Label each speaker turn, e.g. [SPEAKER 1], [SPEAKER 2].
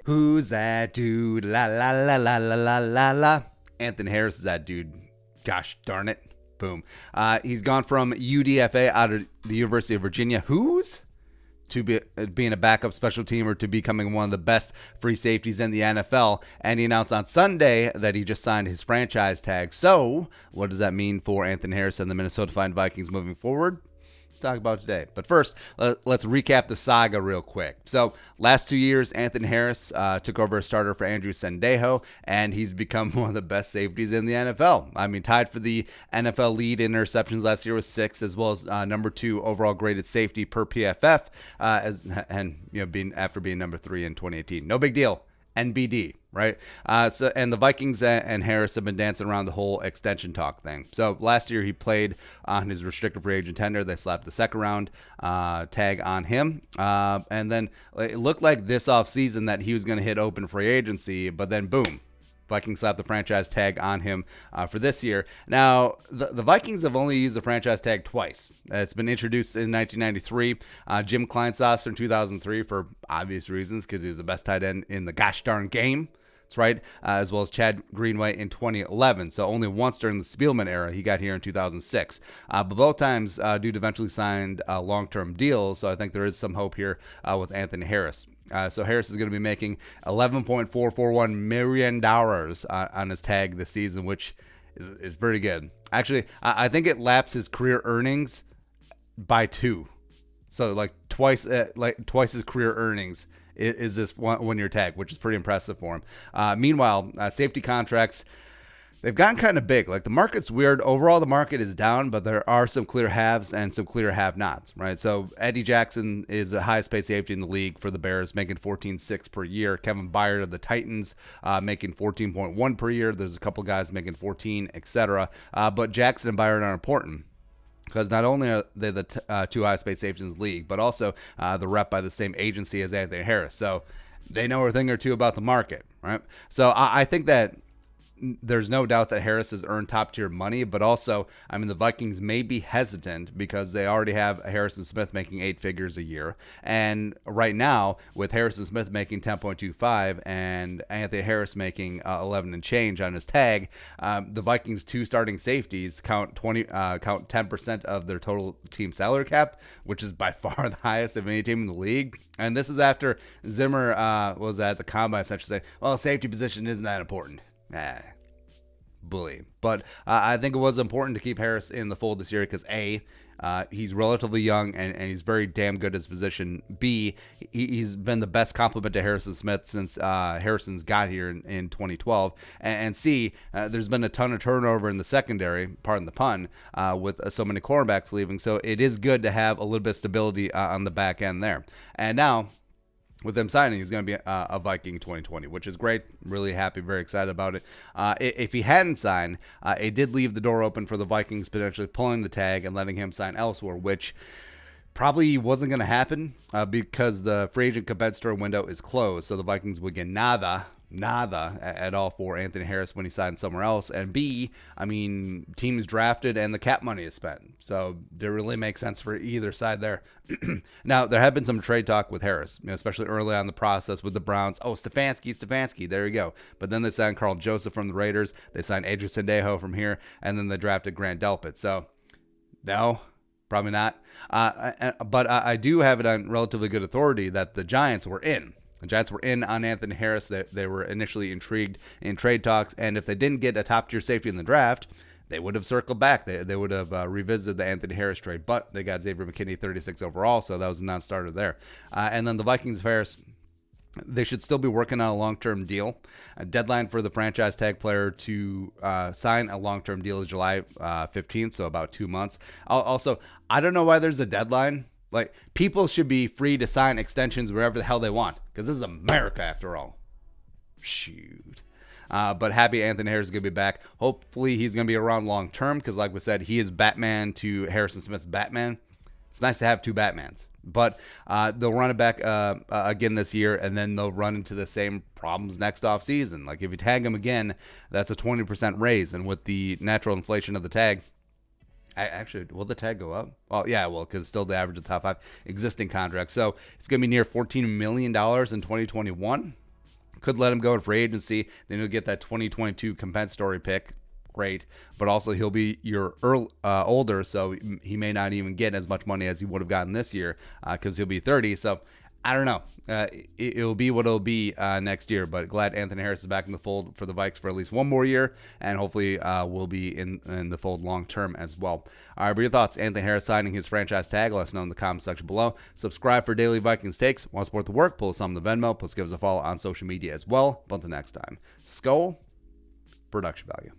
[SPEAKER 1] Who's that dude? La la la la la la la la. Anthony Harris is that dude. Gosh darn it. Boom. He's gone from UDFA out of the University of Virginia. Who's? To being a backup special teamer to becoming one of the best free safeties in the NFL. And he announced on Sunday that he just signed his franchise tag. So what does that mean for Anthony Harris and the Minnesota Vikings moving forward? Let's talk about it today. But first, let's recap the saga real quick. So last 2 years, Anthony Harris took over as starter for Andrew Sendejo, and he's become one of the best safeties in the NFL. I mean, tied for the NFL lead in interceptions last year with 6, as well as number 2 overall graded safety per PFF, being after being number 3 in 2018. No big deal. NBD, right? And the Vikings and Harris have been dancing around the whole extension talk thing. So last year he played on his restricted free agent tender. They slapped the second round tag on him. And then it looked like this offseason that he was going to hit open free agency, but then boom. Vikings slapped the franchise tag on him for this year. Now, the Vikings have only used the franchise tag twice. It's been introduced in 1993. Jim Kleinsasser in 2003 for obvious reasons because he was the best tight end in the gosh darn game. That's right. As well as Chad Greenway in 2011. So only once during the Spielman era. He got here in 2006. But both times, dude eventually signed long-term deals. So I think there is some hope here with Anthony Harris. So Harris is going to be making $11.441 million on his tag this season, which is pretty good. Actually, I think it laps his career earnings by 2. So like twice his career earnings is this one-year tag, which is pretty impressive for him. Meanwhile, safety contracts, they've gotten kind of big. Like the market's weird. Overall, the market is down, but there are some clear haves and some clear have-nots, right? So Eddie Jackson is the highest paid safety in the league for the Bears, making $14.6 per year. Kevin Byard of the Titans making $14.1 per year. There's a couple guys making $14, etc. But Jackson and Byard are important, because not only are they the 2 highest paid safeties in the league, but also the rep by the same agency as Anthony Harris. So they know a thing or two about the market, right? So I think that there's no doubt that Harris has earned top-tier money, but also, I mean, the Vikings may be hesitant because they already have Harrison Smith making 8 figures a year. And right now, with Harrison Smith making 10.25 and Anthony Harris making 11 and change on his tag, the Vikings' 2 starting safeties count 10% of their total team salary cap, which is by far the highest of any team in the league. And this is after Zimmer was at the combine essentially saying, well, safety position isn't that important. Bully. But I think it was important to keep Harris in the fold this year because A, he's relatively young and he's very damn good at his position. B, he's been the best complement to Harrison Smith since Harrison's got here in 2012. And C, there's been a ton of turnover in the secondary, pardon the pun, with so many cornerbacks leaving. So it is good to have a little bit of stability on the back end there. And now, with them signing, he's going to be a Viking 2020, which is great. Really happy, very excited about it. If he hadn't signed, it did leave the door open for the Vikings potentially pulling the tag and letting him sign elsewhere, which probably wasn't going to happen because the free agent compensatory window is closed. So the Vikings would get nada at all for Anthony Harris when he signed somewhere else. And B, I mean, teams drafted and the cap money is spent. So it really makes sense for either side there. Now, there have been some trade talk with Harris, especially early on in the process with the Browns. Oh, Stefanski, there you go. But then they signed Carl Joseph from the Raiders. They signed Andrew Sendejo from here. And then they drafted Grant Delpit. So, no, probably not. But I do have it on relatively good authority that the Giants were in. The Giants were in on Anthony Harris. They were initially intrigued in trade talks, and if they didn't get a top-tier safety in the draft, they would have circled back. They would have revisited the Anthony Harris trade, but they got Xavier McKinney 36 overall, so that was a non-starter there. And then the Vikings, Harris, they should still be working on a long-term deal. A deadline for the franchise tag player to sign a long-term deal is July 15th, so about 2 months. Also, I don't know why there's a deadline. Like, people should be free to sign extensions wherever the hell they want, because this is America after all. Shoot. But happy Anthony Harris is going to be back. Hopefully he's going to be around long term, because like we said, he is Batman to Harrison Smith's Batman. It's nice to have 2 Batmans. But they'll run it back again this year, and then they'll run into the same problems next offseason. Like, if you tag him again, that's a 20% raise. And with the natural inflation of the tag, actually, will the tag go up? Well, yeah, it will, because it's still the average of the top 5 existing contracts. So it's going to be near $14 million in 2021. Could let him go in free agency. Then he'll get that 2022 compensatory pick. Great. But also he'll be your older, so he may not even get as much money as he would have gotten this year because he'll be 30. So I don't know. It'll be what it'll be next year. But glad Anthony Harris is back in the fold for the Vikes for at least one more year, and hopefully will be in the fold long term as well. All right, but your thoughts? Anthony Harris signing his franchise tag? Let us know in the comment section below. Subscribe for daily Vikings takes. Want to support the work? Pull us on the Venmo. Plus give us a follow on social media as well. But until next time, Skull Production Value.